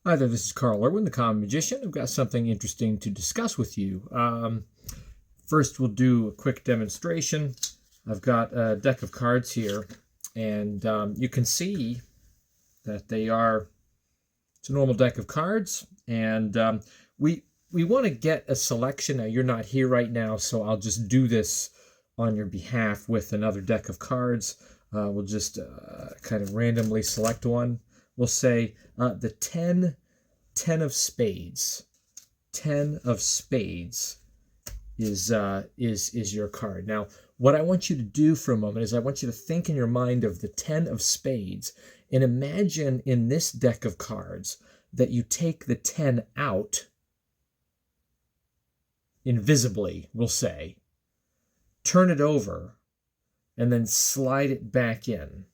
Hi there, this is Carl Irwin, the Common Magician. I've got something interesting to discuss with you. First, we'll do a quick demonstration. I've got a deck of cards here, and you can see that it's a normal deck of cards, and we want to get a selection. Now, you're not here right now, so I'll just do this on your behalf with another deck of cards. We'll just kind of randomly select one. We'll say the 10 of spades. 10 of spades is your card. Now, what I want you to do for a moment is I want you to think in your mind of the 10 of spades and imagine in this deck of cards that you take the 10 out invisibly, we'll say, turn it over, and then slide it back in.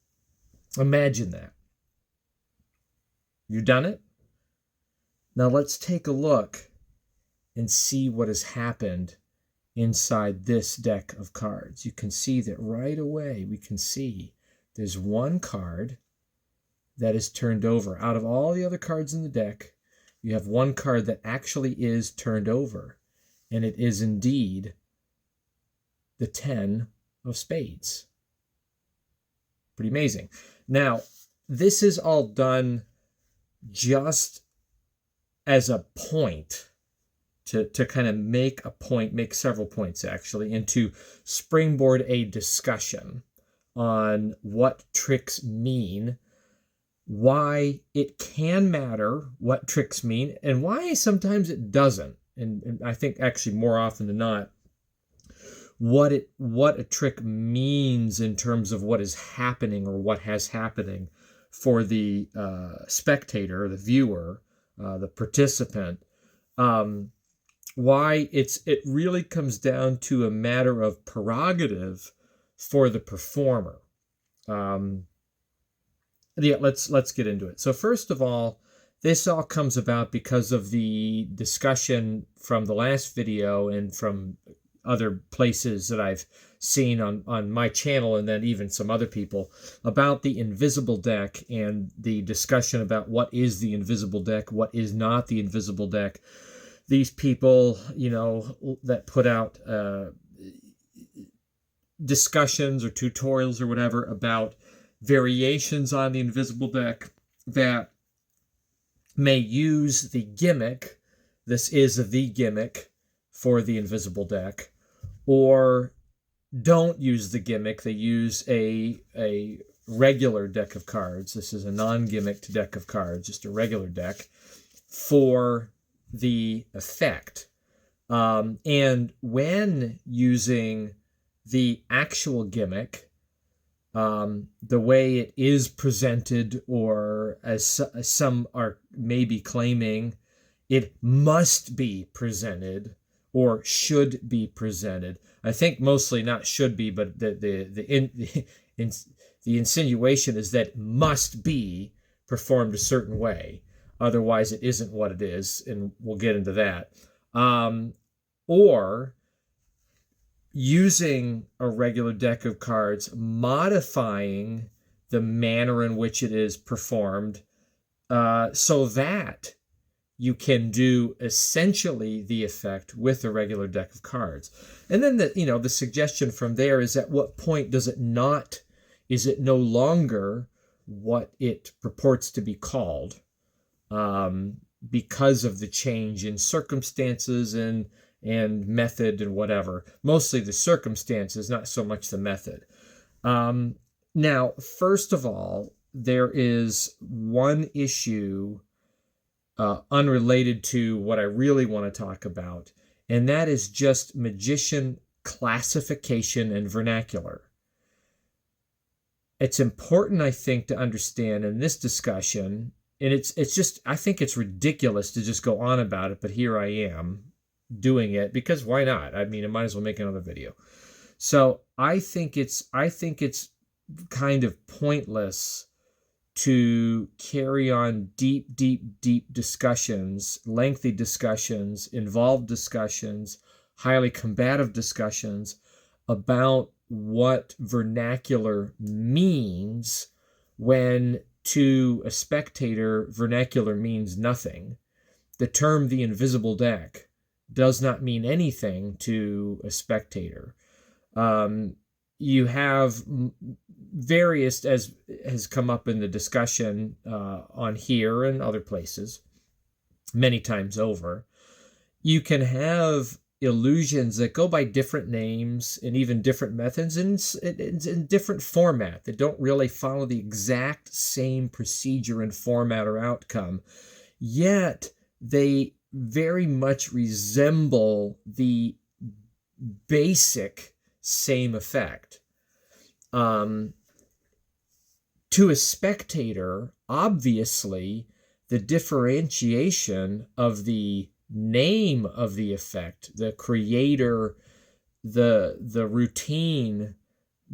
Imagine that. You done it? Now let's take a look and see what has happened inside this deck of cards. You can see that right away we can see there's one card that is turned over. Out of all the other cards in the deck, you have one card that actually is turned over, and it is indeed the 10 of spades. Pretty amazing. Now, this is all done just as a point to kind of make a point, make several points actually, and to springboard a discussion on what tricks mean, why it can matter what tricks mean, and why sometimes it doesn't. And I think actually more often than not, what a trick means in terms of what is happening or what has happening for the spectator, the viewer, the participant. Why it really comes down to a matter of prerogative for the performer. Let's get into it. So first of all, this all comes about because of the discussion from the last video and from other places that I've seen on my channel, and then even some other people, about the invisible deck and the discussion about what is the invisible deck, what is not the invisible deck. These people, that put out discussions or tutorials or whatever about variations on the invisible deck that may use the gimmick. This is the gimmick for the invisible deck, or don't use the gimmick. They use a regular deck of cards. This is a non-gimmicked deck of cards, just a regular deck for the effect. And when using the actual gimmick, the way it is presented, or as some are maybe claiming, it must be presented or should be presented. I think mostly not should be, but the insinuation is that it must be performed a certain way. Otherwise, it isn't what it is, and we'll get into that. Or using a regular deck of cards, modifying the manner in which it is performed, so that you can do essentially the effect with a regular deck of cards. And then the suggestion from there is, at what point is it no longer what it purports to be called, because of the change in circumstances and method and whatever. Mostly the circumstances, not so much the method. Now, first of all, there is one issue unrelated to what I really want to talk about, and that is just magician classification and vernacular. It's important, I think, to understand in this discussion, and it's just, I think it's ridiculous to just go on about it, but here I am doing it because why not? I mean, I might as well make another video. So I think it's kind of pointless to carry on deep discussions, lengthy discussions, involved discussions, highly combative discussions about what vernacular means when to a spectator, vernacular means nothing. The term the invisible deck does not mean anything to a spectator. You have various, as has come up in the discussion on here and other places many times over, you can have illusions that go by different names and even different methods in different format that don't really follow the exact same procedure and format or outcome, yet they very much resemble the basic same effect. To a spectator, obviously, the differentiation of the name of the effect, the creator, the routine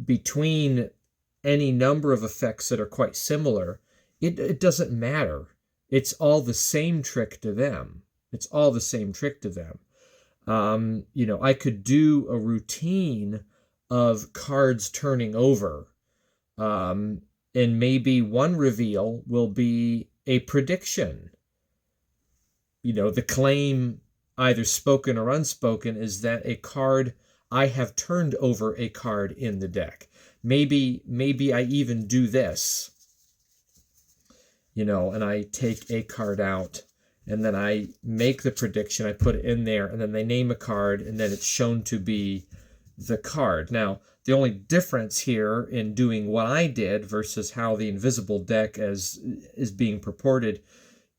between any number of effects that are quite similar, it doesn't matter. It's all the same trick to them. It's all the same trick to them. I could do a routine of cards turning over, and maybe one reveal will be a prediction. The claim, either spoken or unspoken, is that I have turned over a card in the deck. Maybe I even do this, and I take a card out, and then I make the prediction, I put it in there, and then they name a card, and then it's shown to be the card. Now, the only difference here in doing what I did versus how the invisible deck is being purported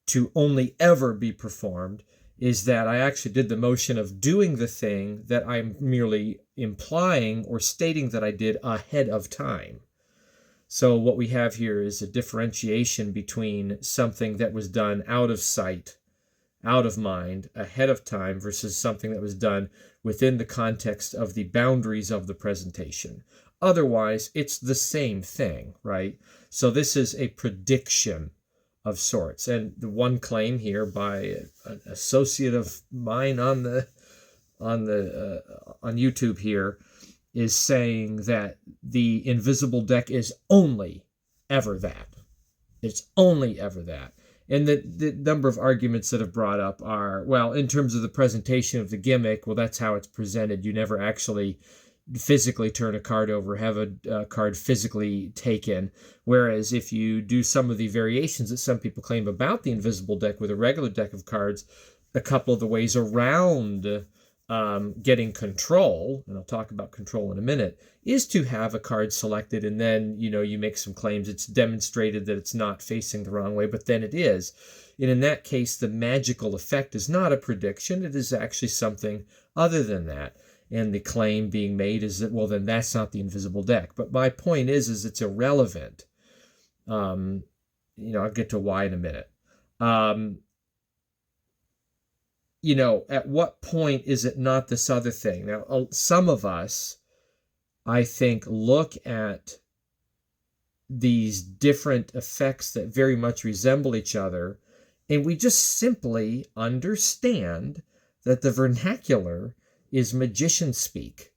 to only ever be performed is that I actually did the motion of doing the thing that I'm merely implying or stating that I did ahead of time. So what we have here is a differentiation between something that was done out of sight, out of mind, ahead of time, versus something that was done within the context of the boundaries of the presentation. Otherwise, it's the same thing, right? So this is a prediction of sorts. And the one claim here by an associate of mine on YouTube here is saying that the invisible deck is only ever that. It's only ever that. And the number of arguments that have brought up are, well, in terms of the presentation of the gimmick, well, that's how it's presented. You never actually physically turn a card over, have a card physically taken. Whereas if you do some of the variations that some people claim about the invisible deck with a regular deck of cards, a couple of the ways around getting control, and I'll talk about control in a minute, is to have a card selected and then, you make some claims. It's demonstrated that it's not facing the wrong way, but then it is. And in that case, the magical effect is not a prediction. It is actually something other than that. And the claim being made is that, well, then that's not the invisible deck. But my point is it's irrelevant. I'll get to why in a minute. At what point is it not this other thing? Now, some of us, I think, look at these different effects that very much resemble each other, and we just simply understand that the vernacular is magician speak.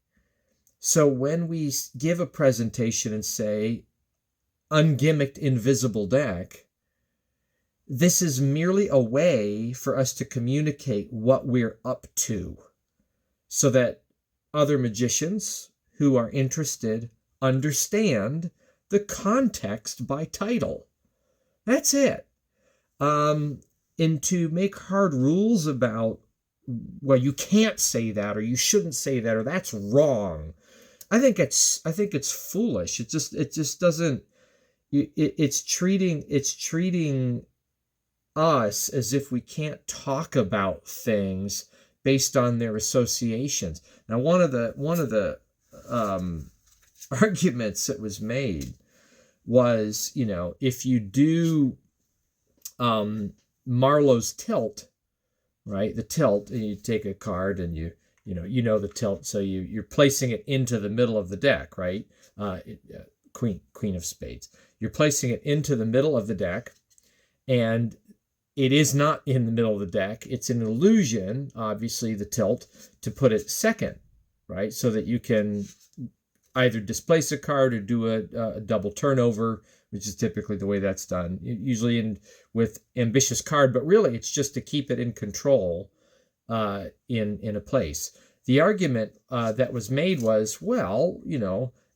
So when we give a presentation and say, ungimmicked invisible deck, this is merely a way for us to communicate what we're up to so that other magicians who are interested understand the context by title. That's it. And to make hard rules about, well, you can't say that, or you shouldn't say that, or that's wrong, I think it's foolish. It just doesn't. It's treating us as if we can't talk about things based on their associations. Now, one of the arguments that was made was, if you do Marlowe's tilt, right? The tilt, and you take a card and you the tilt, so you're placing it into the middle of the deck, right? Queen of Spades. You're placing it into the middle of the deck, and it is not in the middle of the deck. It's an illusion, obviously, the tilt, to put it second, right? So that you can either displace a card or do a double turnover which is typically the way that's done, usually with ambitious card, but really it's just to keep it in control in a place. The argument that was made was, well,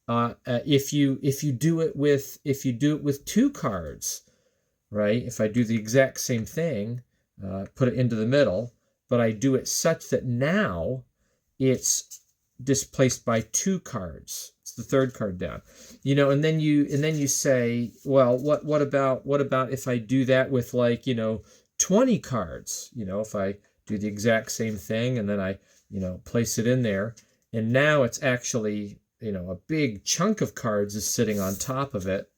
if you do it with two cards, right? If I do the exact same thing, put it into the middle, but I do it such that now it's displaced by two cards. It's the third card down, and then you say, well, what about if I do that with 20 cards? If I do the exact same thing and then I place it in there, and now it's actually a big chunk of cards is sitting on top of it.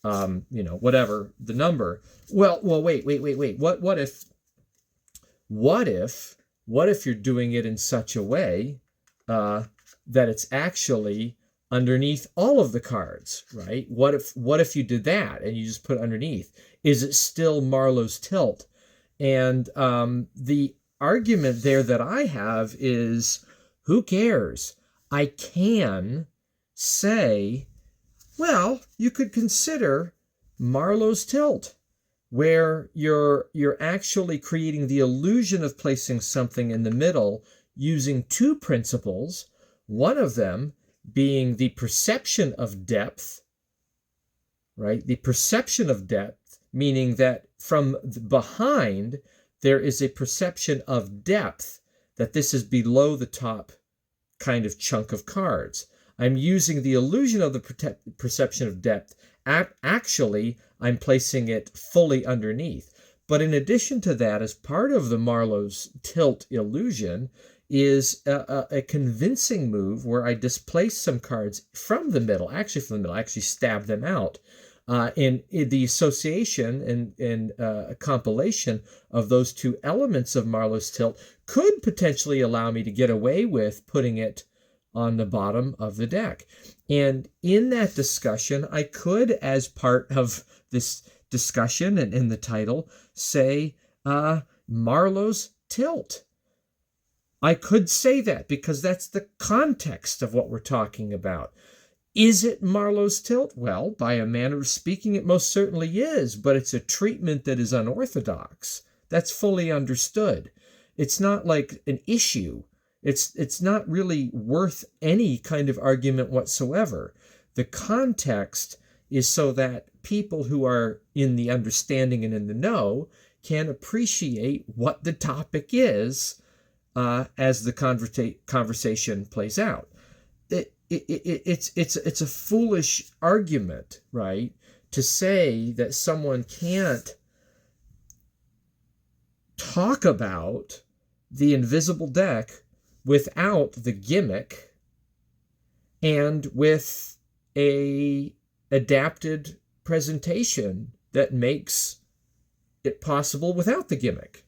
Whatever the number. Well, wait. What if you're doing it in such a way that it's actually underneath all of the cards, right? What if you did that and you just put it underneath? Is it still Marlowe's tilt? And the argument there that I have is, who cares? I can say, well, you could consider Marlowe's tilt, where you're actually creating the illusion of placing something in the middle using two principles, one of them being the perception of depth, right? The perception of depth, meaning that from behind there is a perception of depth, that this is below the top kind of chunk of cards. I'm using the illusion of the perception of depth. Actually, I'm placing it fully underneath. But in addition to that, as part of the Marlowe's tilt illusion, is a convincing move where I displace some cards from the middle, I actually stab them out. In the association and a compilation of those two elements of Marlowe's tilt could potentially allow me to get away with putting it on the bottom of the deck. And in that discussion, I could, as part of this discussion and in the title, say Marlowe's tilt. I could say that because that's the context of what we're talking about. Is it Marlowe's tilt? Well, by a manner of speaking, it most certainly is, but it's a treatment that is unorthodox. That's fully understood. It's not like an issue. It's not really worth any kind of argument whatsoever. The context is so that people who are in the understanding and in the know can appreciate what the topic is as the conversation plays out. It's a foolish argument, right, to say that someone can't talk about the invisible deck without the gimmick and with a adapted presentation that makes it possible without the gimmick,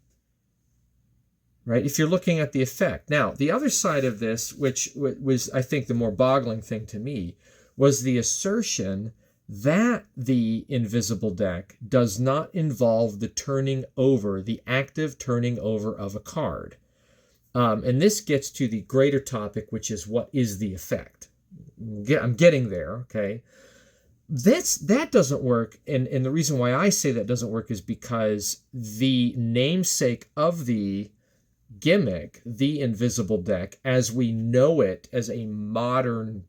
right? If you're looking at the effect. Now, the other side of this, which was, I think, the more boggling thing to me, was the assertion that the invisible deck does not involve the active turning over of a card. And this gets to the greater topic, which is, what is the effect? I'm getting there, okay? That doesn't work, and the reason why I say that doesn't work is because the namesake of the gimmick, the invisible deck, as we know it as a modern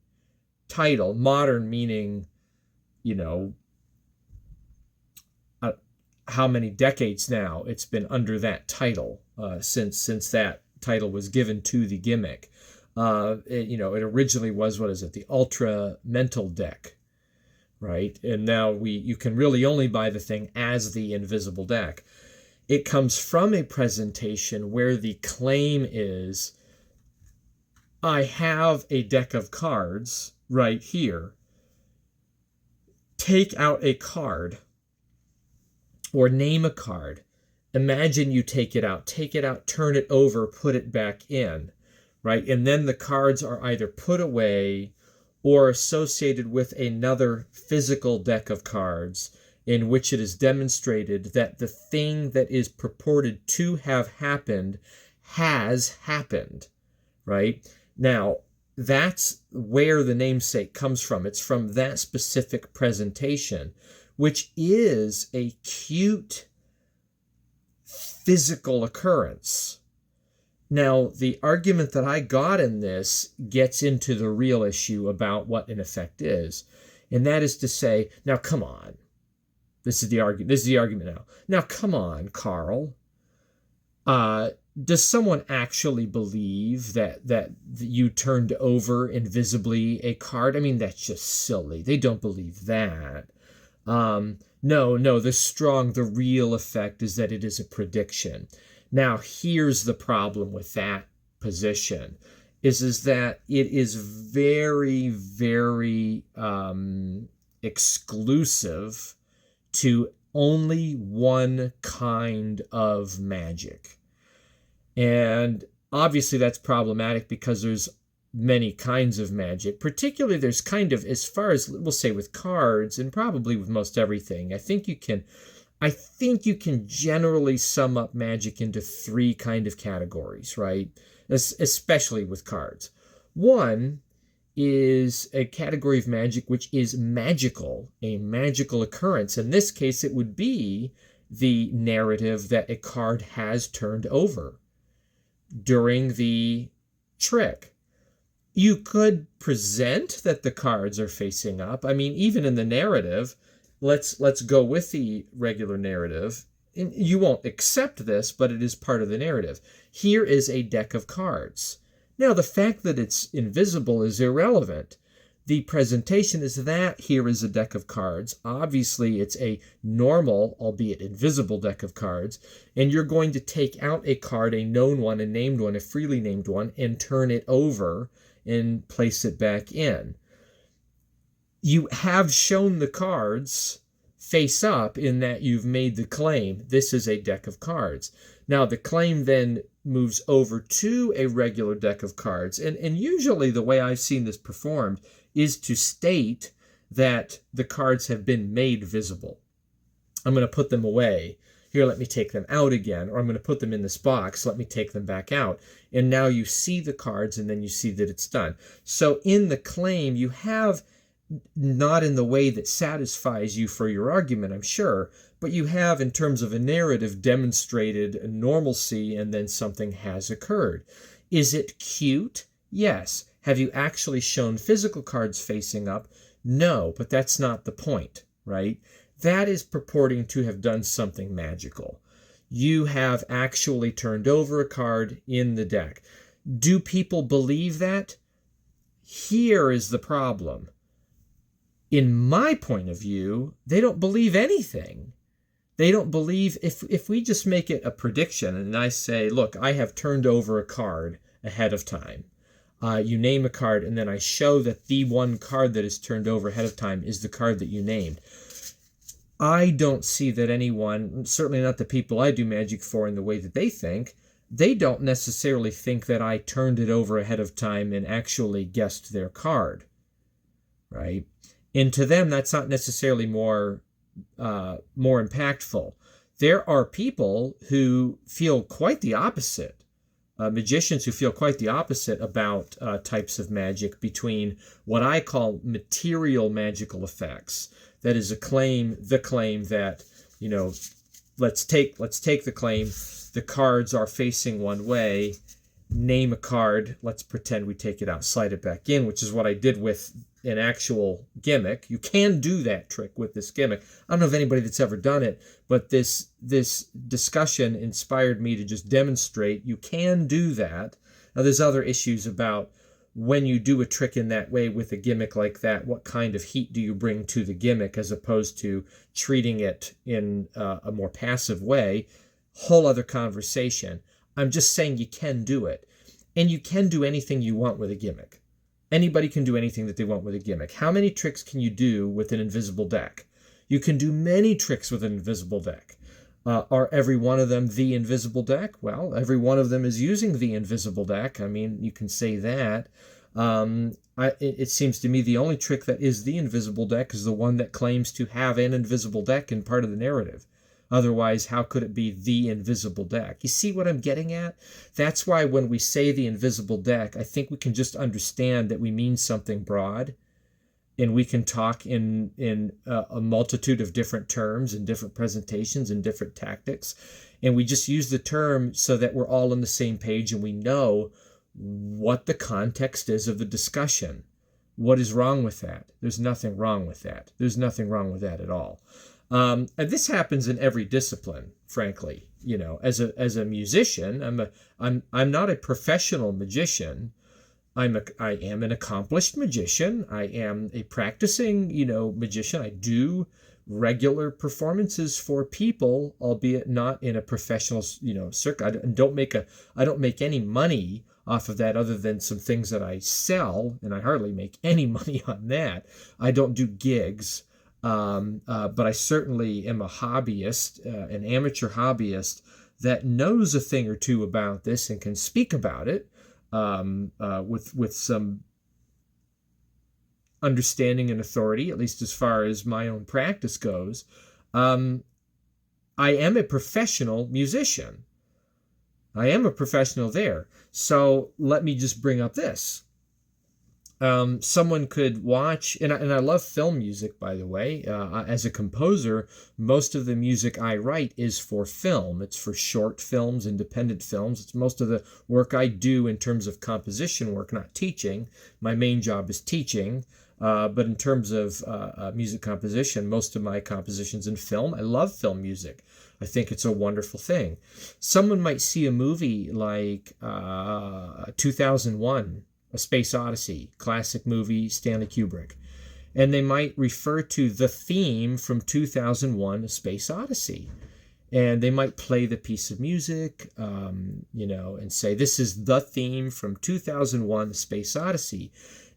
title, modern meaning, how many decades now it's been under that title, since that title was given to the gimmick. It originally was, the Ultra Mental deck, right? And now you can really only buy the thing as the invisible deck. It comes from a presentation where the claim is, I have a deck of cards right here. Take out a card or name a card. Imagine you take it out, turn it over, put it back in, right? And then the cards are either put away or associated with another physical deck of cards in which it is demonstrated that the thing that is purported to have happened has happened, right? Now, that's where the namesake comes from. It's from that specific presentation, which is a cute physical occurrence. Now, the argument that I got in this gets into the real issue about what an effect is. And that is to say, now come on. This is the argument. This is the argument now. Now, come on, Carl. Does someone actually believe that you turned over invisibly a card? I mean, that's just silly. They don't believe that. No, the real effect is that it is a prediction. Now, here's the problem with that position is that it is very, very exclusive to only one kind of magic. And obviously that's problematic because there's many kinds of magic. Particularly there's kind of, as far as we'll say with cards and probably with most everything, I think you can generally sum up magic into three kind of categories, right? Especially with cards. One is a category of magic which is magical, a magical occurrence. In this case, it would be the narrative that a card has turned over during the trick. You could present that the cards are facing up. I mean, even in the narrative, let's go with the regular narrative. And you won't accept this, but it is part of the narrative. Here is a deck of cards. Now, the fact that it's invisible is irrelevant. The presentation is that here is a deck of cards. Obviously, it's a normal, albeit invisible deck of cards, and you're going to take out a card, a known one, a named one, a freely named one, and turn it over and place it back in. You have shown the cards face up in that you've made the claim, this is a deck of cards. Now, the claim then moves over to a regular deck of cards, and usually the way I've seen this performed is to state that the cards have been made visible. I'm going to put them away. Here, let me take them out again. Or I'm going to put them in this box. Let me take them back out. And now you see the cards, and then you see that it's done. So in the claim, you have, not in the way that satisfies you for your argument, I'm sure, but you have, in terms of a narrative, demonstrated a normalcy, and then something has occurred. Is it cute? Yes. Have you actually shown physical cards facing up? No, but that's not the point, right? That is purporting to have done something magical. You have actually turned over a card in the deck. Do people believe that? Here is the problem. In my point of view, they don't believe anything. They don't believe, if we just make it a prediction and I say, look, I have turned over a card ahead of time. You name a card, and then I show that the one card that is turned over ahead of time is the card that you named. I don't see that anyone, certainly not the people I do magic for in the way that they think, they don't necessarily think that I turned it over ahead of time and actually guessed their card, right? And to them, that's not necessarily more impactful. There are people who feel quite the opposite. Magicians who feel quite the opposite about types of magic, between what I call material magical effects. That is the claim that, let's take the claim, the cards are facing one way, name a card, let's pretend we take it out, slide it back in, which is what I did with an actual gimmick. You can do that trick with this gimmick. I don't know of anybody that's ever done it, but this discussion inspired me to just demonstrate you can do that. Now, there's other issues about when you do a trick in that way with a gimmick like that, what kind of heat do you bring to the gimmick as opposed to treating it in a more passive way? Whole other conversation. I'm just saying you can do it. And you can do anything you want with a gimmick. Anybody can do anything that they want with a gimmick. How many tricks can you do with an invisible deck? You can do many tricks with an invisible deck. Are every one of them the invisible deck? Well, every one of them is using the invisible deck. I mean, you can say that. It seems to me the only trick that is the invisible deck is the one that claims to have an invisible deck in part of the narrative. Otherwise, how could it be the invisible deck? You see what I'm getting at? That's why when we say the invisible deck, I think we can just understand that we mean something broad, and we can talk in a multitude of different terms and different presentations and different tactics, and we just use the term so that we're all on the same page and we know what the context is of the discussion. What is wrong with that? There's nothing wrong with that. There's nothing wrong with that at all. And this happens in every discipline, frankly. As a musician, I'm not a professional magician. I am an accomplished magician. I am a practicing, magician. I do regular performances for people, albeit not in a professional, circuit. I don't make any money off of that other than some things that I sell, and I hardly make any money on that. I don't do gigs, but I certainly am a hobbyist, an amateur hobbyist that knows a thing or two about this and can speak about it with some understanding and authority, at least as far as my own practice goes. I am a professional musician. I am a professional there. So let me just bring up this. Someone could watch, and I love film music, by the way. As a composer, most of the music I write is for film. It's for short films, independent films. It's most of the work I do in terms of composition work, not teaching. My main job is teaching. But in terms of music composition, most of my compositions in film. I love film music. I think it's a wonderful thing. Someone might see a movie like 2001, A Space Odyssey, classic movie, Stanley Kubrick, and they might refer to the theme from 2001, A Space Odyssey. And they might play the piece of music, and say, this is the theme from 2001, A Space Odyssey.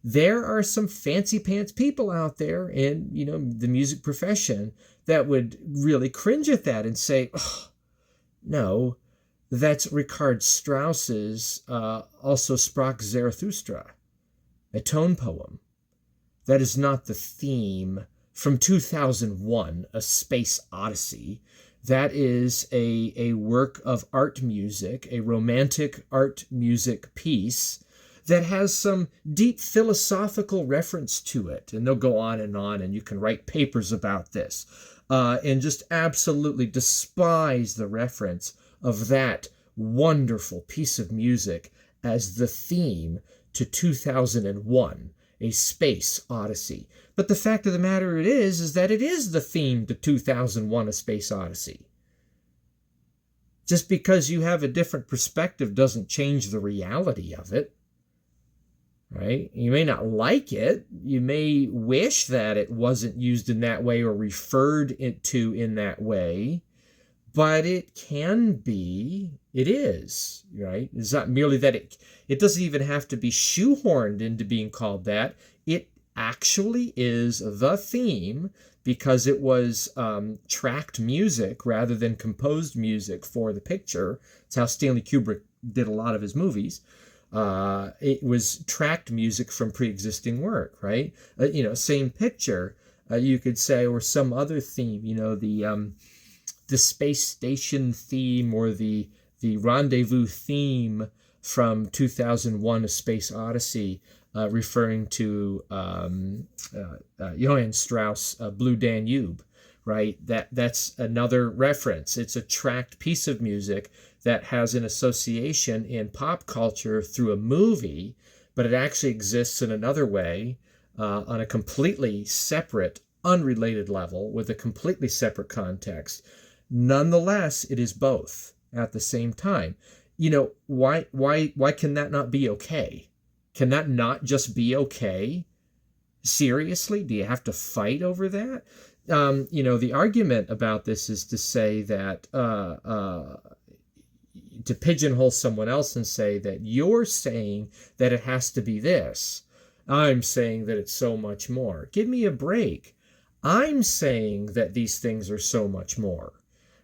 There are some fancy pants people out there in, the music profession that would really cringe at that and say, oh, no, that's Richard Strauss's Also Sprach Zarathustra, a tone poem. That is not the theme from 2001, A Space Odyssey. That is a work of art music, a romantic art music piece that has some deep philosophical reference to it. And they'll go on, and you can write papers about this, and just absolutely despise the reference of that wonderful piece of music as the theme to 2001, A Space Odyssey. But the fact of the matter is that it is the theme to 2001, A Space Odyssey. Just because you have a different perspective doesn't change the reality of it. Right? You may not like it. You may wish that it wasn't used in that way or referred to in that way, but it can be. It is, right? It's not merely that it doesn't even have to be shoehorned into being called that. It actually is the theme because it was tracked music rather than composed music for the picture. It's how Stanley Kubrick did a lot of his movies. It was tracked music from pre-existing work, right? Same picture, you could say, or some other theme, the space station theme or the rendezvous theme from 2001, A Space Odyssey, referring to Johann Strauss' Blue Danube, right? That's another reference. It's a tracked piece of music that has an association in pop culture through a movie, but it actually exists in another way, on a completely separate, unrelated level with a completely separate context. Nonetheless, it is both at the same time. Why can that not be okay? Can that not just be okay? Seriously? Do you have to fight over that? The argument about this is to say that to pigeonhole someone else and say that you're saying that it has to be this. I'm saying that it's so much more. Give me a break. I'm saying that these things are so much more,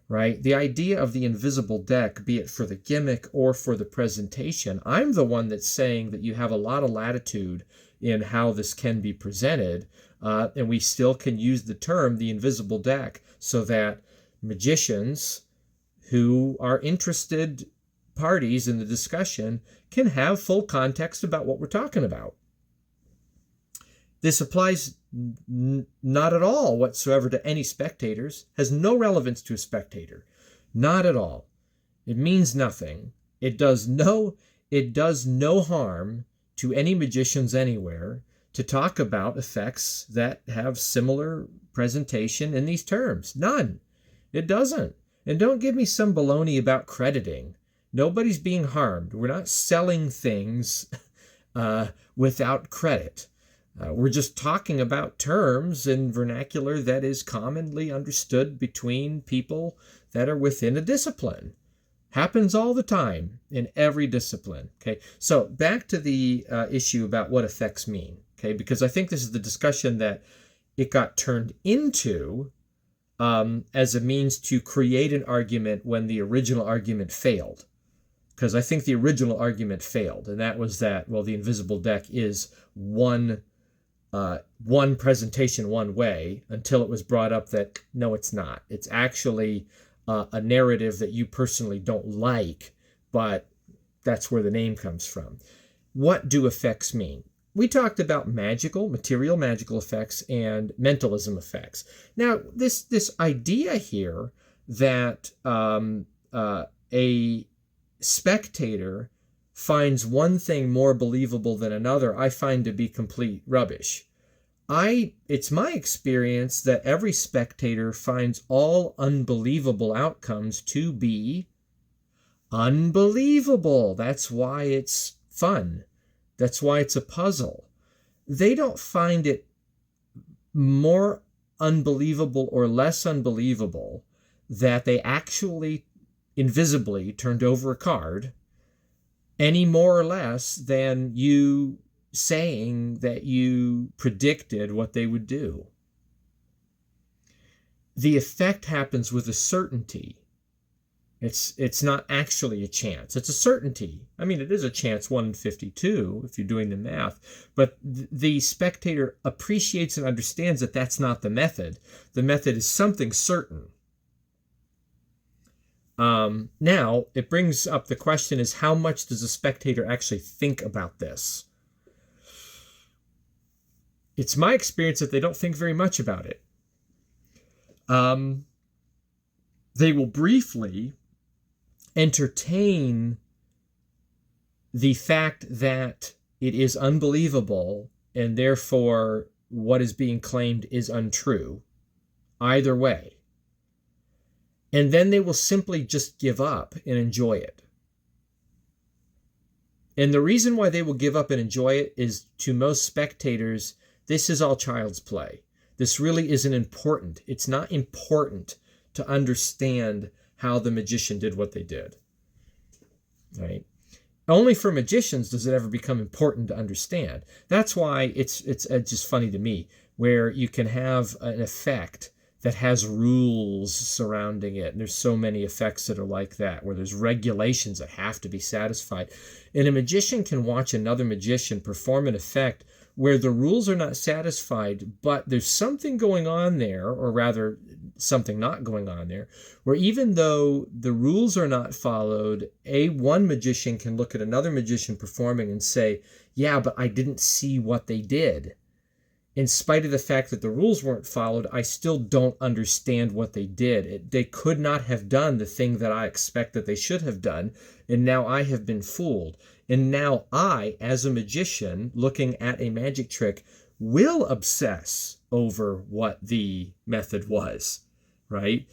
right? The idea of the invisible deck, be it for the gimmick or for the presentation, I'm the one that's saying that you have a lot of latitude in how this can be presented, and we still can use the term the invisible deck so that magicians who are interested parties in the discussion can have full context about what we're talking about. This applies not at all whatsoever to any spectators, has no relevance to a spectator. Not at all. It means nothing. It does no harm to any magicians anywhere to talk about effects that have similar presentation in these terms. None. It doesn't. And don't give me some baloney about crediting. Nobody's being harmed. We're not selling things without credit. We're just talking about terms and vernacular that is commonly understood between people that are within a discipline. Happens all the time in every discipline. Okay, so back to the issue about what effects mean. Okay, because I think this is the discussion that it got turned into as a means to create an argument when the original argument failed. Because I think the original argument failed, and that was that, well, the invisible deck is one presentation one way, until it was brought up that no, it's not. It's actually a narrative that you personally don't like, but that's where the name comes from. What do effects mean? We talked about material magical effects and mentalism effects. Now, this idea here that a spectator finds one thing more believable than another, I find to be complete rubbish. It's my experience that every spectator finds all unbelievable outcomes to be unbelievable. That's why it's fun. That's why it's a puzzle. They don't find it more unbelievable or less unbelievable that they actually invisibly turned over a card any more or less than you saying that you predicted what they would do. The effect happens with a certainty. It's not actually a chance. It's a certainty. I mean, it is a chance 1 in 52 if you're doing the math, but the spectator appreciates and understands that that's not the method. The method is something certain. Now, it brings up the question is, how much does a spectator actually think about this? It's my experience that they don't think very much about it. They will briefly entertain the fact that it is unbelievable and therefore what is being claimed is untrue. Either way. And then they will simply just give up and enjoy it. And the reason why they will give up and enjoy it is, to most spectators, this is all child's play. This really isn't important. It's not important to understand how the magician did what they did. Right? Only for magicians does it ever become important to understand. That's why it's just funny to me, where you can have an effect that has rules surrounding it. And there's so many effects that are like that, where there's regulations that have to be satisfied. And a magician can watch another magician perform an effect where the rules are not satisfied, but there's something going on there, or rather something not going on there, where even though the rules are not followed, one magician can look at another magician performing and say, yeah, but I didn't see what they did. In spite of the fact that the rules weren't followed, I still don't understand what they did. They could not have done the thing that I expect that they should have done, and now I have been fooled. And now I, as a magician, looking at a magic trick, will obsess over what the method was, right?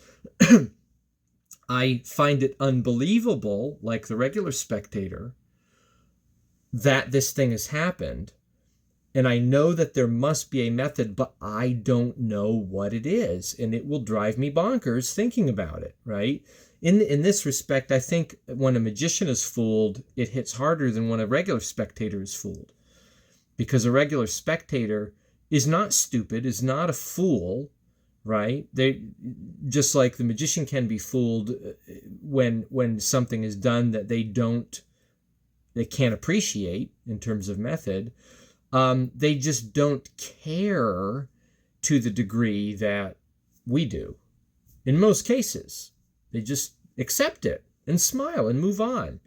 I find it unbelievable, like the regular spectator, that this thing has happened. And I know that there must be a method, but I don't know what it is. And it will drive me bonkers thinking about it, right? In this respect, I think when a magician is fooled, it hits harder than when a regular spectator is fooled. Because a regular spectator is not stupid, is not a fool, right? They, just like the magician can be fooled when something is done that they can't appreciate in terms of method. They just don't care to the degree that we do. in most cases. They just accept it and smile and move on.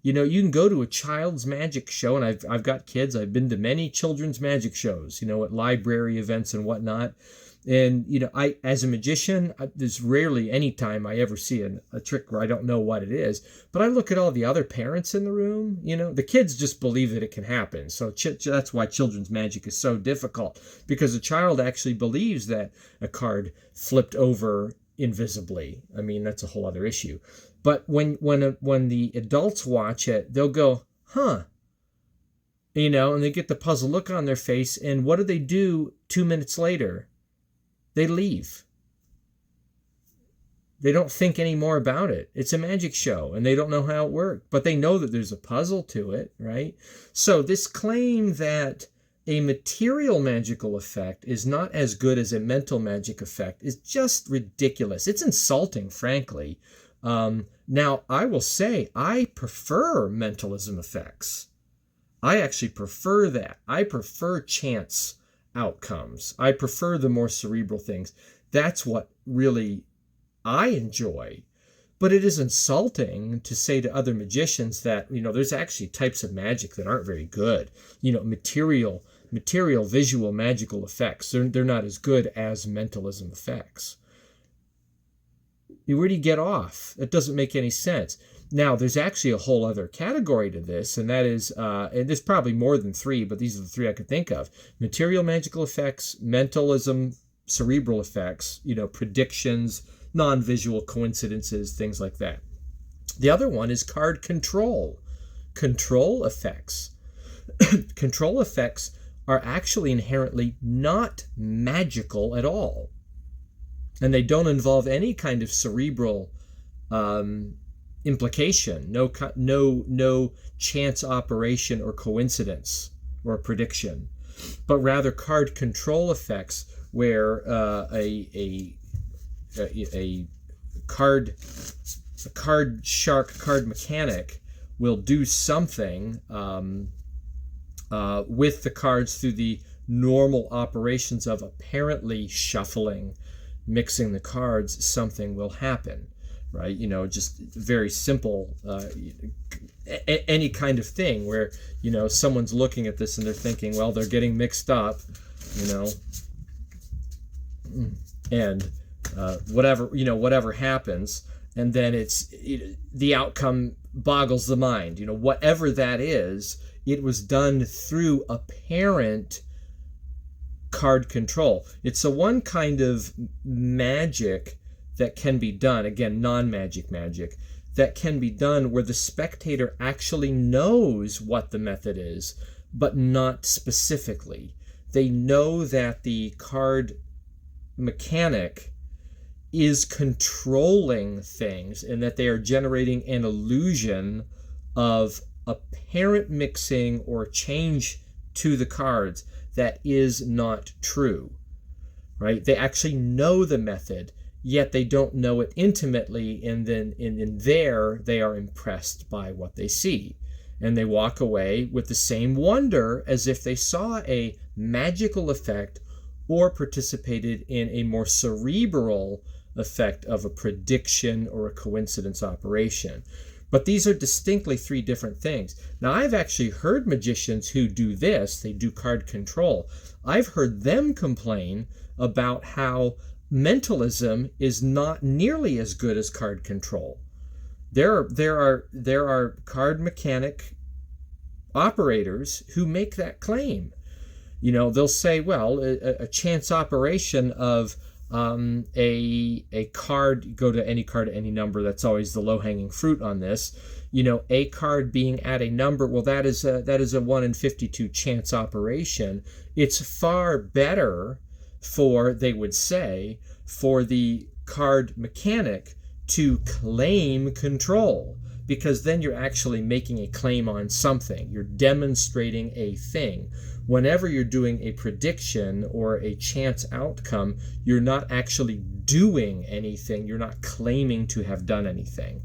You can go to a child's magic show, and I've got kids. I've been to many children's magic shows, at library events and whatnot. And, I, as a magician, there's rarely any time I ever see a trick where I don't know what it is. But I look at all the other parents in the room, the kids just believe that it can happen. So that's why children's magic is so difficult, because a child actually believes that a card flipped over invisibly. I mean, that's a whole other issue. But when the adults watch it, they'll go, huh, and they get the puzzled look on their face. And what do they do 2 minutes later? They leave. They don't think any more about it. It's a magic show, and they don't know how it worked, but they know that there's a puzzle to it, right? So this claim that a material magical effect is not as good as a mental magic effect is just ridiculous. It's insulting, frankly. Now, I will say I prefer mentalism effects. I actually prefer that. I prefer chance outcomes. I prefer the more cerebral things. That's what really I enjoy. But it is insulting to say to other magicians that, there's actually types of magic that aren't very good. Material visual magical effects. They're not as good as mentalism effects. Where do you get off? It doesn't make any sense. Now, there's actually a whole other category to this, and that is, and there's probably more than three, but these are the three I could think of. Material magical effects, mentalism, cerebral effects, predictions, non-visual coincidences, things like that. The other one is card control. Control effects. Control effects are actually inherently not magical at all. And they don't involve any kind of cerebral implication, no chance operation or coincidence or prediction, but rather card control effects where a card shark, card mechanic will do something with the cards through the normal operations of apparently shuffling, mixing the cards. Something will happen. Right, just very simple, any kind of thing where, someone's looking at this and they're thinking, well, they're getting mixed up, and whatever happens, and then the outcome boggles the mind. Whatever that is, it was done through apparent card control. It's a one kind of magic that can be done, again, non-magic magic, that can be done where the spectator actually knows what the method is, but not specifically. They know that the card mechanic is controlling things and that they are generating an illusion of apparent mixing or change to the cards that is not true, right? They actually know the method, yet they don't know it intimately, and then in there they are impressed by what they see. And they walk away with the same wonder as if they saw a magical effect or participated in a more cerebral effect of a prediction or a coincidence operation. But these are distinctly three different things. Now, I've actually heard magicians who do this, they do card control. I've heard them complain about how mentalism is not nearly as good as card control. There are card mechanic operators who make that claim. They'll say, well, a chance operation of a card, go to any card, any number, that's always the low-hanging fruit on this. A card being at a number, well, that is a 1 in 52 chance operation. It's far better they would say, for the card mechanic to claim control, because then you're actually making a claim on something. You're demonstrating a thing. Whenever you're doing a prediction or a chance outcome, you're not actually doing anything. You're not claiming to have done anything.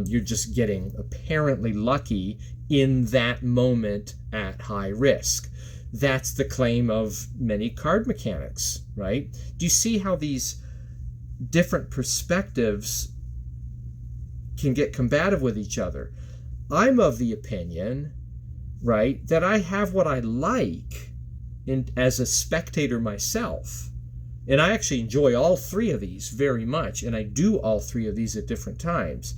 You're just getting apparently lucky in that moment at high risk. That's the claim of many card mechanics, right? Do you see how these different perspectives can get combative with each other. I'm of the opinion, right, that I have what I like as a spectator myself. And I actually enjoy all three of these very much, and I do all three of these at different times.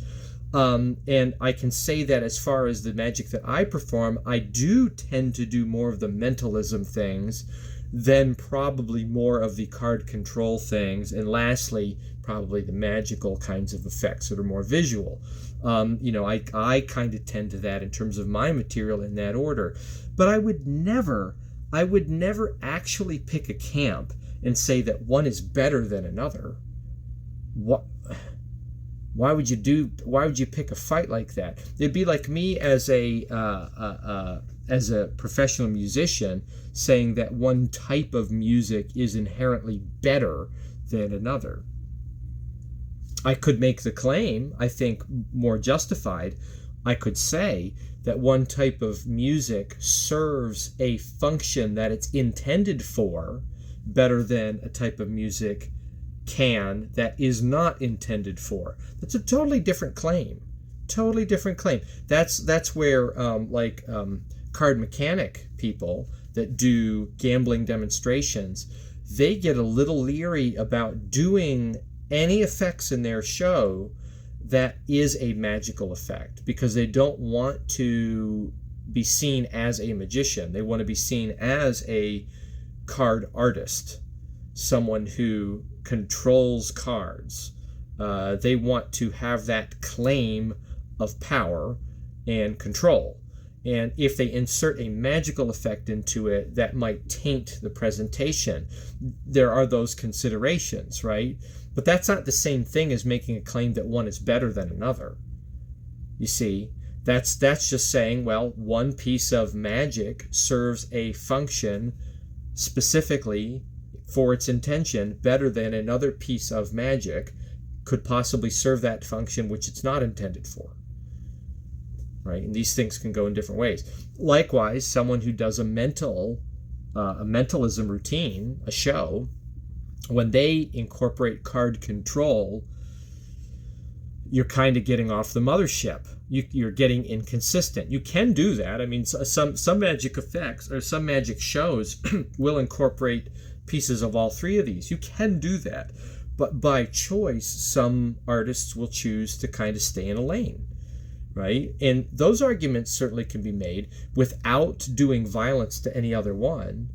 And I can say that as far as the magic that I perform, I do tend to do more of the mentalism things than probably more of the card control things. And lastly, probably the magical kinds of effects that are more visual. I kind of tend to that in terms of my material in that order. But I would never actually pick a camp and say that one is better than another. Why would you pick a fight like that? It'd be like me as a professional musician saying that one type of music is inherently better than another. I could make the claim, I think more justified, I could say that one type of music serves a function that it's intended for better than a type of music can that is not intended for. That's a totally different claim. Totally different claim. That's where card mechanic people that do gambling demonstrations, they get a little leery about doing any effects in their show that is a magical effect, because they don't want to be seen as a magician. They want to be seen as a card artist, someone who controls cards. They want to have that claim of power and control. And if they insert a magical effect into it, that might taint the presentation. There are those considerations, right? But that's not the same thing as making a claim that one is better than another. You see, that's just saying, well, one piece of magic serves a function specifically for its intention better than another piece of magic could possibly serve that function which it's not intended for. Right? And these things can go in different ways. Likewise, someone who does a mentalism routine, a show, when they incorporate card control, you're kind of getting off the mothership. You're getting inconsistent. You can do that. I mean, some magic effects or some magic shows will incorporate pieces of all three of these. You can do that. But by choice, some artists will choose to kind of stay in a lane, right? And those arguments certainly can be made without doing violence to any other one,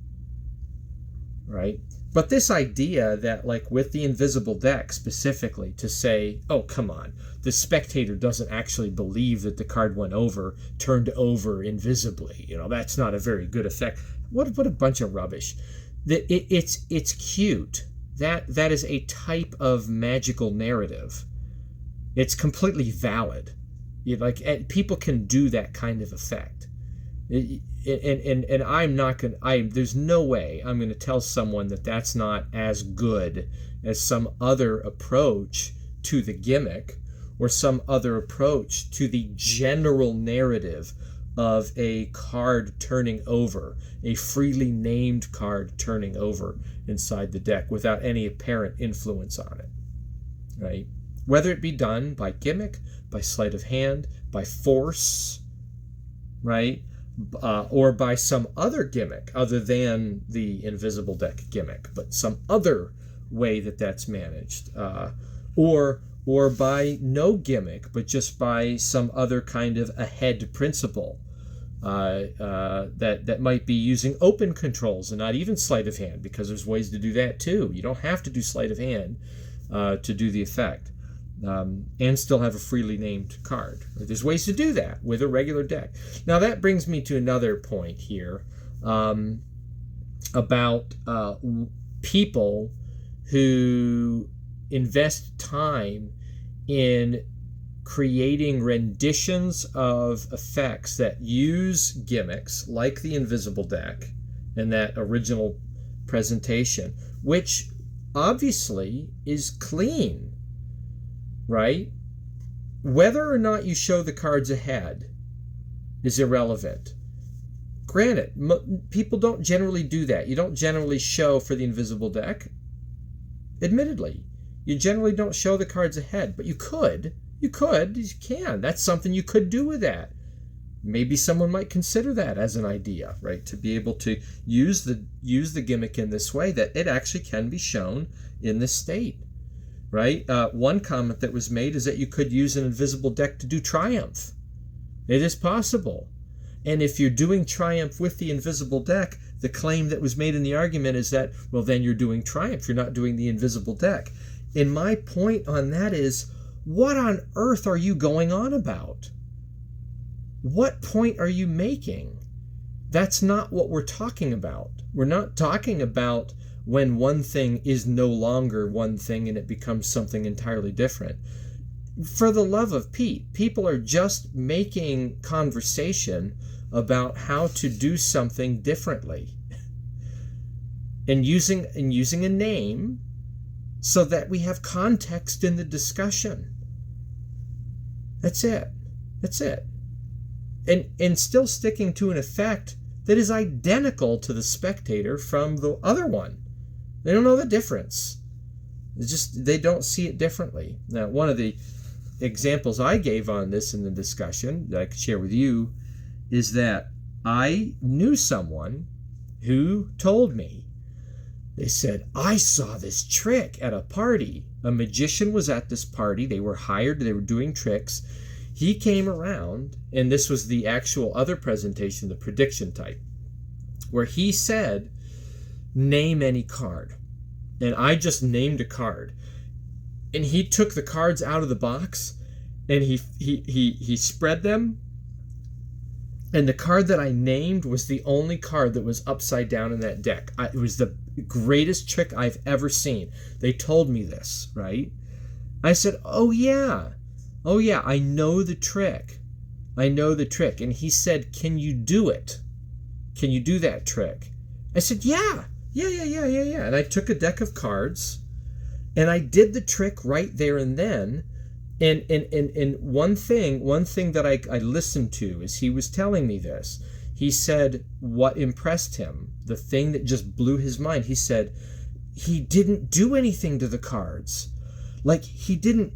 right? But this idea that, like with the invisible deck specifically, to say, oh, come on, the spectator doesn't actually believe that the card turned over invisibly. That's not a very good effect. What a bunch of rubbish. It's cute. That is a type of magical narrative. It's completely valid. People can do that kind of effect. And I'm not going to, there's no way I'm going to tell someone that that's not as good as some other approach to the gimmick or some other approach to the general narrative of a card turning over, a freely named card turning over inside the deck without any apparent influence on it, right? Whether it be done by gimmick, by sleight of hand, by force, right? Or by some other gimmick other than the invisible deck gimmick, but some other way that's managed, or by no gimmick, but just by some other kind of ahead principle that might be using open controls and not even sleight of hand, because there's ways to do that too. You don't have to do sleight of hand to do the effect. And still have a freely named card. There's ways to do that with a regular deck. Now that brings me to another point here about people who invest time in creating renditions of effects that use gimmicks like the invisible deck and that original presentation, which obviously is clean. Right? Whether or not you show the cards ahead is irrelevant. Granted, people don't generally do that. You don't generally show for the invisible deck. Admittedly, You generally don't show the cards ahead, but you could. You can. That's something you could do with that. Maybe someone might consider that as an idea, right? To be able to use the gimmick in this way, that it actually can be shown in this state, right? One comment that was made is that you could use an invisible deck to do triumph. It is possible. And if you're doing triumph with the invisible deck, the claim that was made in the argument is that, well, then you're doing triumph. You're not doing the invisible deck. And my point on that is, what on earth are you going on about? What point are you making? That's not what we're talking about. We're not talking about when one thing is no longer one thing and it becomes something entirely different. For the love of Pete, people are just making conversation about how to do something differently and using a name so that we have context in the discussion. That's it. And still sticking to an effect that is identical to the spectator from the other one. They don't know the difference. It's just they don't see it differently. Now, one of the examples I gave on this in the discussion that I could share with you is that I knew someone who told me, they said, I saw this trick at a party. A magician was at this party. They were hired. They were doing tricks. He came around, and this was the actual other presentation, the prediction type, where he said, name any card. And I just named a card. And he took the cards out of the box, and he spread them. And the card that I named was the only card that was upside down in that deck. It was the greatest trick I've ever seen. They told me this, right? I said, oh yeah, I know the trick. And he said, can you do it? Can you do that trick? I said, yeah. And I took a deck of cards, and I did the trick right there and then. And one thing that I listened to as he was telling me this, he said what impressed him, the thing that just blew his mind, he said he didn't do anything to the cards. Like he didn't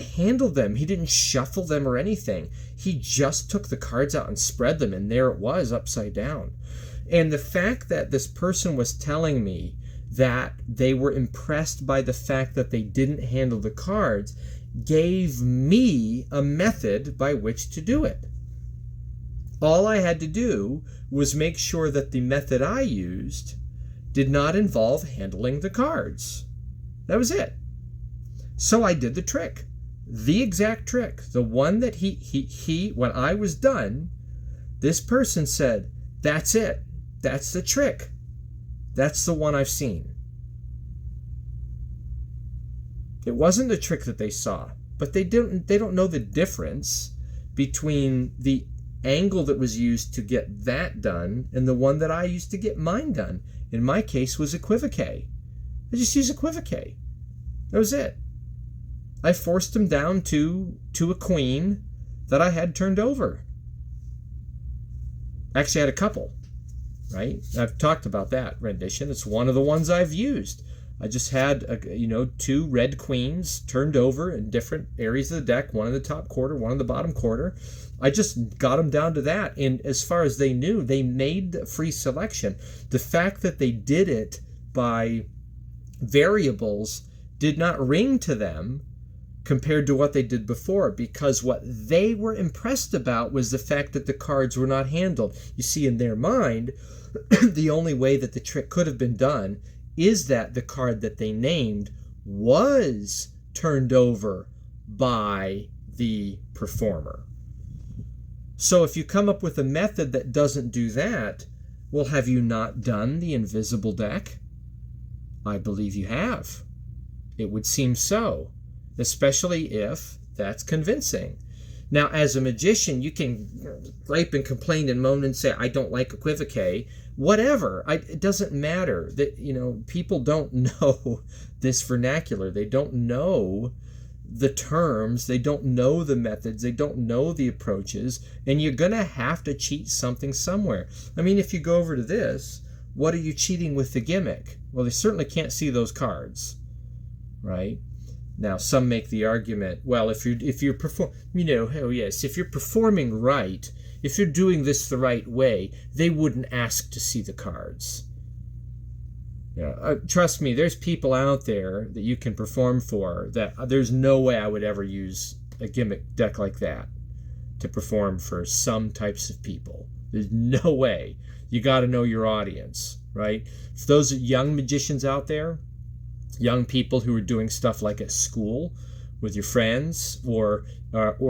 handle them. He didn't shuffle them or anything. He just took the cards out and spread them, and there it was upside down. And the fact that this person was telling me that they were impressed by the fact that they didn't handle the cards gave me a method by which to do it. All I had to do was make sure that the method I used did not involve handling the cards. That was it. So I did the trick, the exact trick, the one that he when I was done, this person said, that's it. That's the trick. That's the one I've seen. It wasn't the trick that they saw, but they don't know the difference between the angle that was used to get that done and the one that I used to get mine done. In my case was equivoque. I just used equivoque. That was it. I forced him down to a queen that I had turned over. Actually, I had a couple, right? I've talked about that rendition. It's one of the ones I've used. I just had, two red queens turned over in different areas of the deck, one in the top quarter, one in the bottom quarter. I just got them down to that. And as far as they knew, they made the free selection. The fact that they did it by variables did not ring to them compared to what they did before, because what they were impressed about was the fact that the cards were not handled. You see, in their mind, the only way that the trick could have been done is that the card that they named was turned over by the performer. So if you come up with a method that doesn't do that, well, have you not done the invisible deck? I believe you have. It would seem so, especially if that's convincing. Now, as a magician, you can gripe and complain and moan and say, I don't like equivoque. Whatever. It doesn't matter. That people don't know this vernacular. They don't know the terms. They don't know the methods. They don't know the approaches. And you're going to have to cheat something somewhere. I mean, if you go over to this, what are you cheating with the gimmick? Well, they certainly can't see those cards, right? Now, some make the argument, well, if you're if you're performing right, if you're doing this the right way, they wouldn't ask to see the cards. Trust me, there's people out there that you can perform for that there's no way I would ever use a gimmick deck like that to perform for some types of people. There's no way. You got to know your audience, right? For those young magicians out there, young people who are doing stuff like at school with your friends, or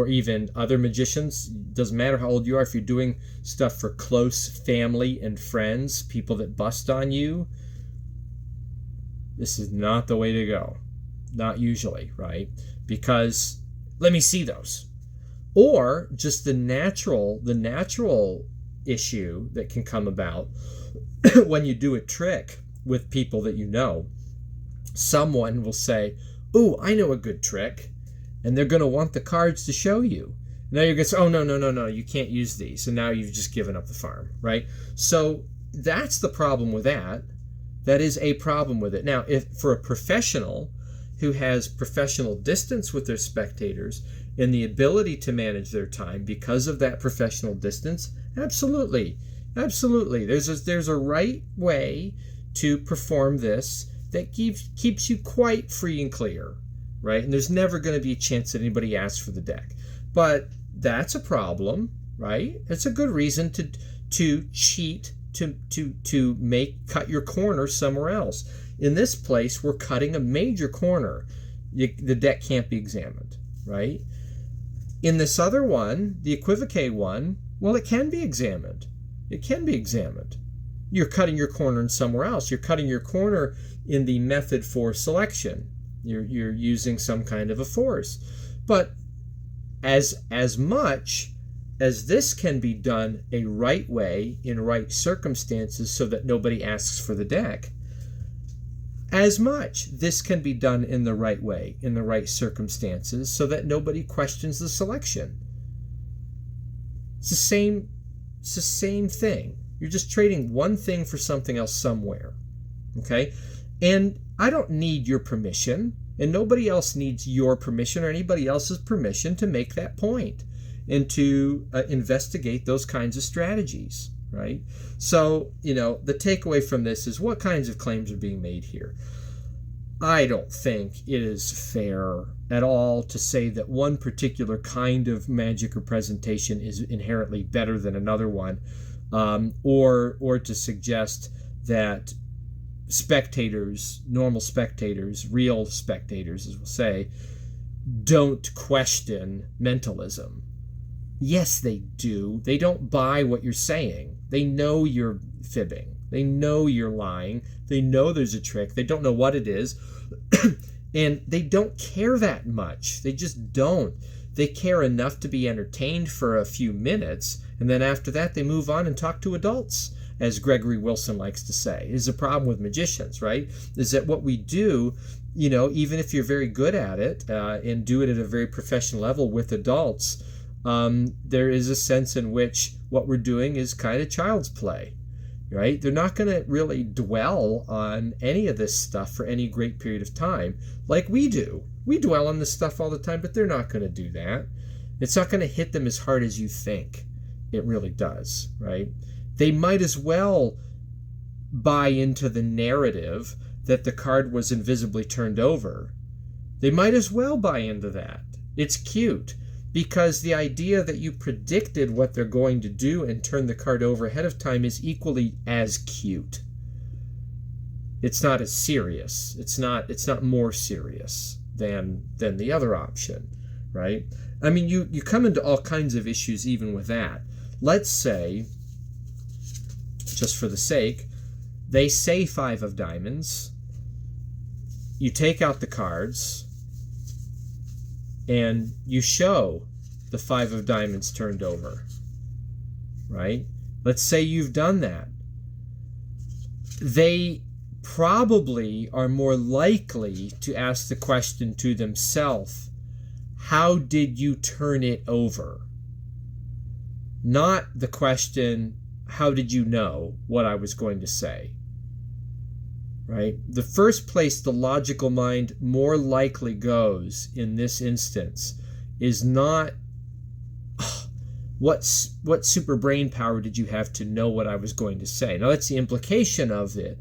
even other magicians, doesn't matter how old you are, if you're doing stuff for close family and friends, people that bust on you, this is not the way to go. Not usually, right? Because let me see those. Or just the natural issue that can come about when you do a trick with people that you know. Someone will say, "Ooh, I know a good trick," and they're going to want the cards to show you. Now you're going to say, "Oh, no, you can't use these," and now you've just given up the farm, right? So that's the problem with that. That is a problem with it. Now, if for a professional who has professional distance with their spectators and the ability to manage their time because of that professional distance, absolutely. There's a right way to perform this that keeps you quite free and clear, right? And there's never going to be a chance that anybody asks for the deck. But that's a problem, right? It's a good reason to cheat, to cut your corner somewhere else. In this place, we're cutting a major corner. The deck can't be examined, right? In this other one, the equivocate one, well, it can be examined. It can be examined. You're cutting your corner in somewhere else. You're cutting your corner in the method for selection. You're using some kind of a force. But as much as this can be done a right way in right circumstances so that nobody asks for the deck, as much this can be done in the right way in the right circumstances so that nobody questions the selection. It's the same thing. You're just trading one thing for something else somewhere. Okay? And I don't need your permission, and nobody else needs your permission or anybody else's permission to make that point and to investigate those kinds of strategies, right? So, the takeaway from this is what kinds of claims are being made here. I don't think it is fair at all to say that one particular kind of magic or presentation is inherently better than another one, or to suggest that spectators, normal spectators, real spectators, as we'll say, don't question mentalism. Yes, they do. They don't buy what you're saying. They know you're fibbing. They know you're lying. They know there's a trick. They don't know what it is. And they don't care that much. They just don't. They care enough to be entertained for a few minutes, and then after that they move on and talk to adults, as Gregory Wilson likes to say. Is a problem with magicians, right? Is that what we do, even if you're very good at it and do it at a very professional level with adults, there is a sense in which what we're doing is kind of child's play, right? They're not going to really dwell on any of this stuff for any great period of time like we do. We dwell on this stuff all the time, but they're not going to do that. It's not going to hit them as hard as you think it really does, right? They might as well buy into the narrative that the card was invisibly turned over. They might as well buy into that. It's cute. Because the idea that you predicted what they're going to do and turn the card over ahead of time is equally as cute. It's not as serious. It's not more serious than the other option, right? I mean, you come into all kinds of issues even with that. Let's say, just for the sake, they say 5 of diamonds. You take out the cards and you show the 5 of diamonds turned over, right? Let's say you've done that. They probably are more likely to ask the question to themselves, how did you turn it over? Not the question, how did you know what I was going to say? right? The first place the logical mind more likely goes in this instance is not what super brain power did you have to know what I was going to say. Now that's the implication of it,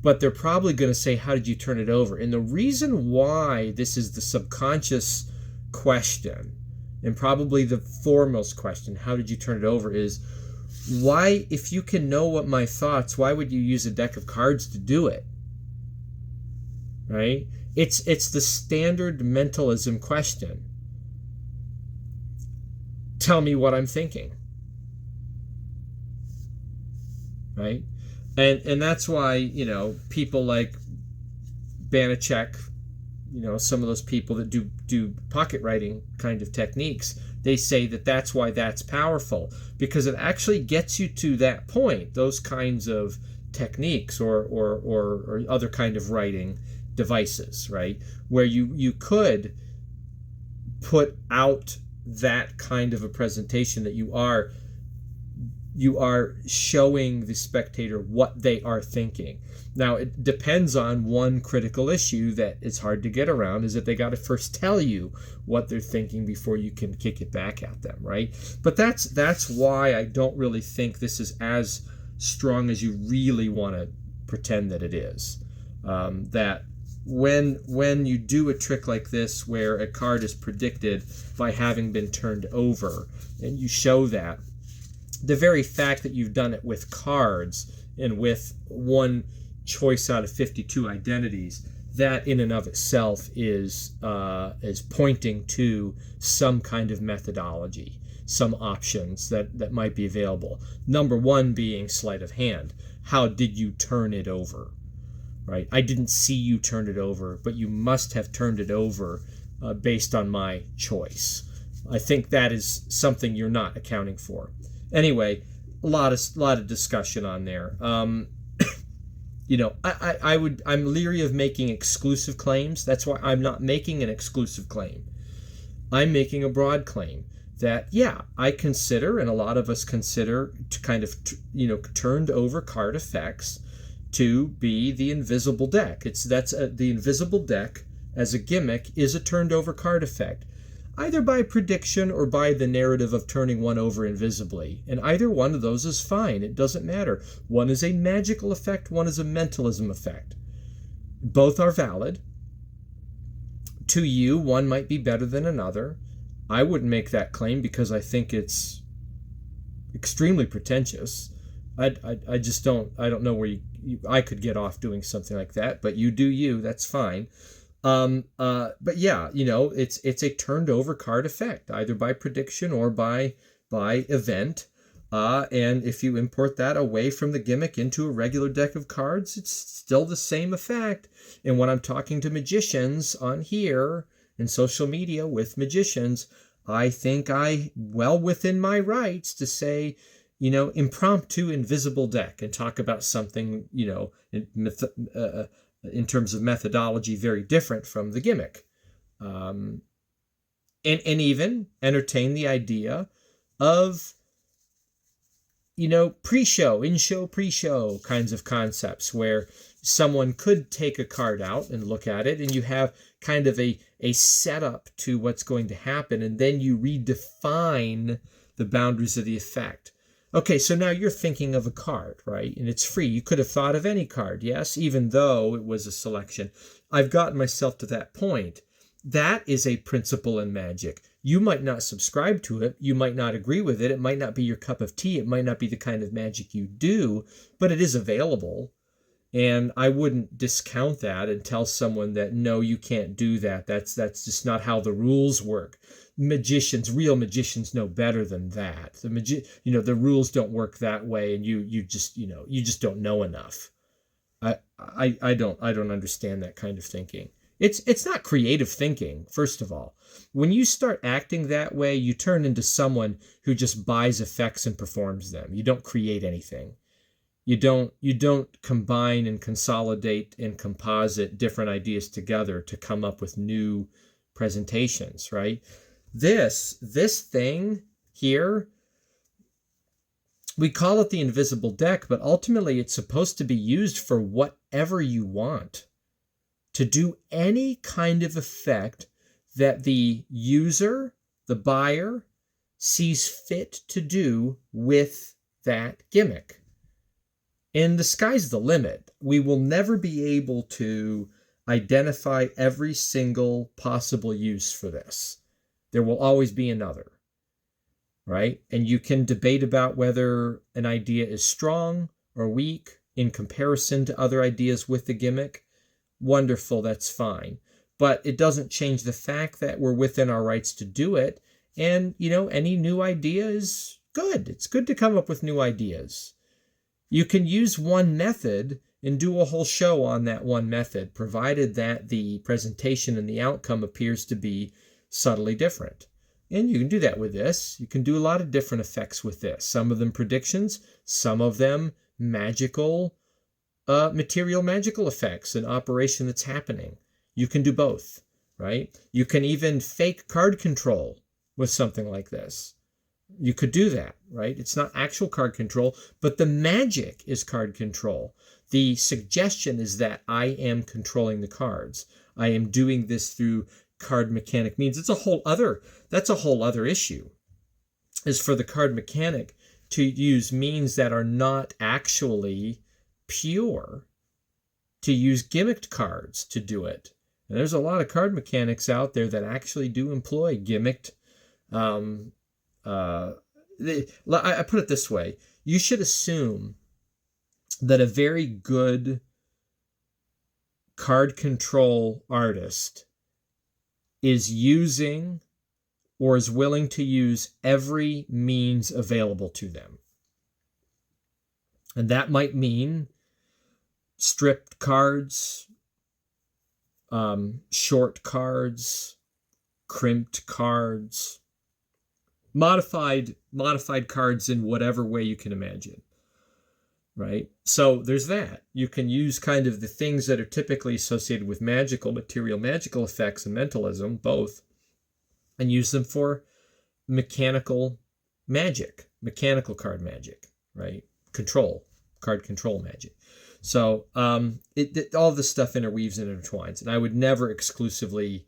but they're probably going to say, how did you turn it over? And the reason why this is the subconscious question, and probably the foremost question, how did you turn it over, is why, if you can know what my thoughts, why would you use a deck of cards to do it? Right? It's the standard mentalism question. Tell me what I'm thinking. Right? And that's why, you know, people like Banachek, you know, some of those people that do pocket writing kind of techniques, they say that that's why that's powerful, because it actually gets you to that point, those kinds of techniques or other kind of writing devices, right, where you could put out that kind of a presentation that you are showing the spectator what they are thinking. Now, it depends on one critical issue that it's hard to get around, is that they got to first tell you what they're thinking before you can kick it back at them, right? But that's why I don't really think this is as strong as you really want to pretend that it is. That when you do a trick like this, where a card is predicted by having been turned over, and you show that, the very fact that you've done it with cards and with one choice out of 52 identities, that in and of itself is pointing to some kind of methodology, some options that might be available. Number one being sleight of hand. How did you turn it over? Right? I didn't see you turn it over, but you must have turned it over based on my choice. I think that is something you're not accounting for. Anyway, a lot of discussion on there. You know, I'm leery of making exclusive claims. That's why I'm not making an exclusive claim. I'm making a broad claim that, yeah, I consider, and a lot of us consider, to kind of, you know, turned over card effects to be the invisible deck. The invisible deck as a gimmick is a turned over card effect, either by prediction or by the narrative of turning one over invisibly. And either one of those is fine. It doesn't matter. One is a magical effect, one is a mentalism effect. Both are valid. To you, one might be better than another. I wouldn't make that claim because I think it's extremely pretentious. I just don't know where I could get off doing something like that, but you do you, that's fine. But yeah, you know, it's a turned over card effect, either by prediction or by event. And if you import that away from the gimmick into a regular deck of cards, it's still the same effect. And when I'm talking to magicians on here in social media with magicians, I think well within my rights to say, you know, impromptu invisible deck, and talk about something, you know, in terms of methodology, very different from the gimmick. And even entertain the idea of, you know, pre-show, in-show, pre-show kinds of concepts, where someone could take a card out and look at it, and you have kind of a setup to what's going to happen, and then you redefine the boundaries of the effect. Okay, so now you're thinking of a card, right? And it's free. You could have thought of any card, yes, even though it was a selection. I've gotten myself to that point. That is a principle in magic. You might not subscribe to it. You might not agree with it. It might not be your cup of tea. It might not be the kind of magic you do, but it is available. And I wouldn't discount that and tell someone that, no, you can't do that. That's just not how the rules work. Real magicians know better than that. The rules don't work that way, and you just don't know enough. I don't understand that kind of thinking. It's not creative thinking, first of all. When you start acting that way, you turn into someone who just buys effects and performs them. You don't create anything. You don't combine and consolidate and composite different ideas together to come up with new presentations, right? This thing here, we call it the invisible deck, but ultimately it's supposed to be used for what whatever you want, to do any kind of effect that the user, the buyer, sees fit to do with that gimmick. And the sky's the limit. We will never be able to identify every single possible use for this. There will always be another, right? And you can debate about whether an idea is strong or weak in comparison to other ideas with the gimmick. Wonderful, that's fine. But it doesn't change the fact that we're within our rights to do it. And, any new idea is good. It's good to come up with new ideas. You can use one method and do a whole show on that one method, provided that the presentation and the outcome appears to be subtly different. And you can do that with this. You can do a lot of different effects with this. Some of them predictions, some of them magical material magical effects, an operation that's happening. You can do both, right? You can even fake card control with something like this. You could do that, right? It's not actual card control, but the magic is card control. The suggestion is that I am controlling the cards. I am doing this through card mechanic means. That's a whole other issue, is for the card mechanic to use means that are not actually pure, to use gimmicked cards to do it. And there's a lot of card mechanics out there that actually do employ gimmicked. I put it this way: you should assume that a very good card control artist is using or is willing to use every means available to them. And that might mean stripped cards, short cards, crimped cards, modified cards in whatever way you can imagine, right? So there's that. You can use kind of the things that are typically associated with magical material, magical effects, and mentalism, both, and use them for mechanical magic, mechanical card magic, right? Card control magic. So all this stuff interweaves and intertwines, and I would never exclusively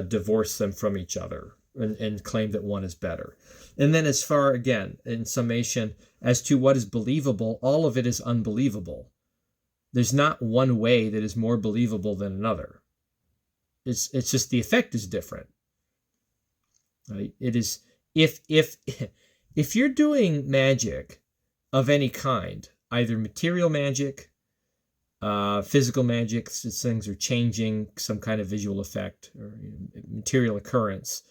divorce them from each other and claim that one is better. And then as far, again, in summation, as to what is believable, all of it is unbelievable. There's not one way that is more believable than another. It's just the effect is different. Right? It is if you're doing magic of any kind, either material magic, physical magic, things are changing, some kind of visual effect or material occurrence,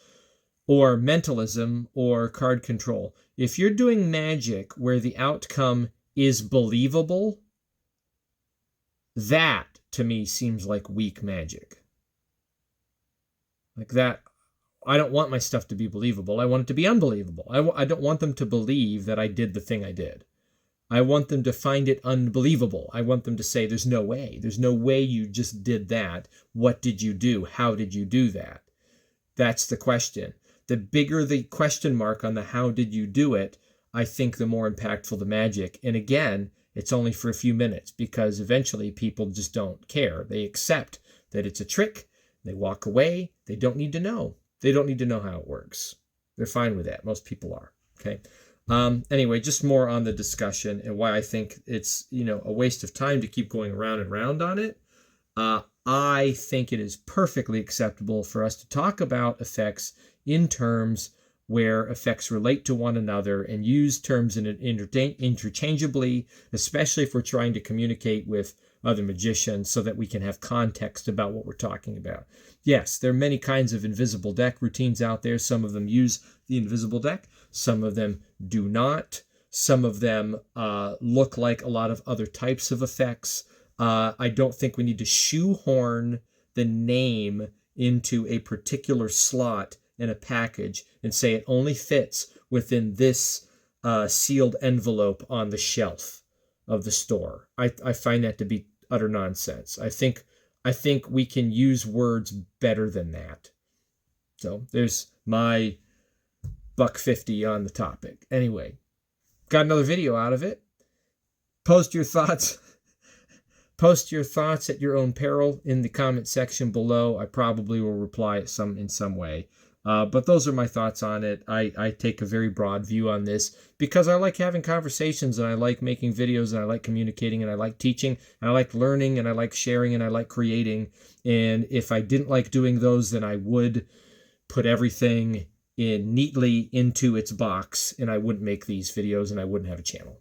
or mentalism or card control. If you're doing magic where the outcome is believable, that to me seems like weak magic. Like that, I don't want my stuff to be believable. I want it to be unbelievable. I don't want them to believe that I did the thing I did. I want them to find it unbelievable. I want them to say, there's no way. There's no way you just did that. What did you do? How did you do that? That's the question. The bigger the question mark on the how did you do it, I think the more impactful the magic. And again, it's only for a few minutes because eventually people just don't care. They accept that it's a trick. They walk away. They don't need to know. They don't need to know how it works. They're fine with that. Most people are. Okay. Anyway, just more on the discussion and why I think it's, a waste of time to keep going around and round on it. I think it is perfectly acceptable for us to talk about effects in terms where effects relate to one another and use terms interchangeably, especially if we're trying to communicate with other magicians so that we can have context about what we're talking about. Yes, there are many kinds of invisible deck routines out there. Some of them use the invisible deck. Some of them do not. Some of them look like a lot of other types of effects. I don't think we need to shoehorn the name into a particular slot in a package and say it only fits within this sealed envelope on the shelf of the store. I find that to be utter nonsense. I think we can use words better than that. So there's my $1.50 on the topic. Anyway, got another video out of it. Post your thoughts Post your thoughts at your own peril in the comment section below. I probably will reply in some way. But those are my thoughts on it. I take a very broad view on this because I like having conversations, and I like making videos, and I like communicating, and I like teaching, and I like learning, and I like sharing, and I like creating. And if I didn't like doing those, then I would put everything in neatly into its box, and I wouldn't make these videos, and I wouldn't have a channel.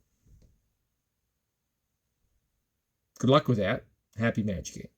Good luck with that. Happy magic.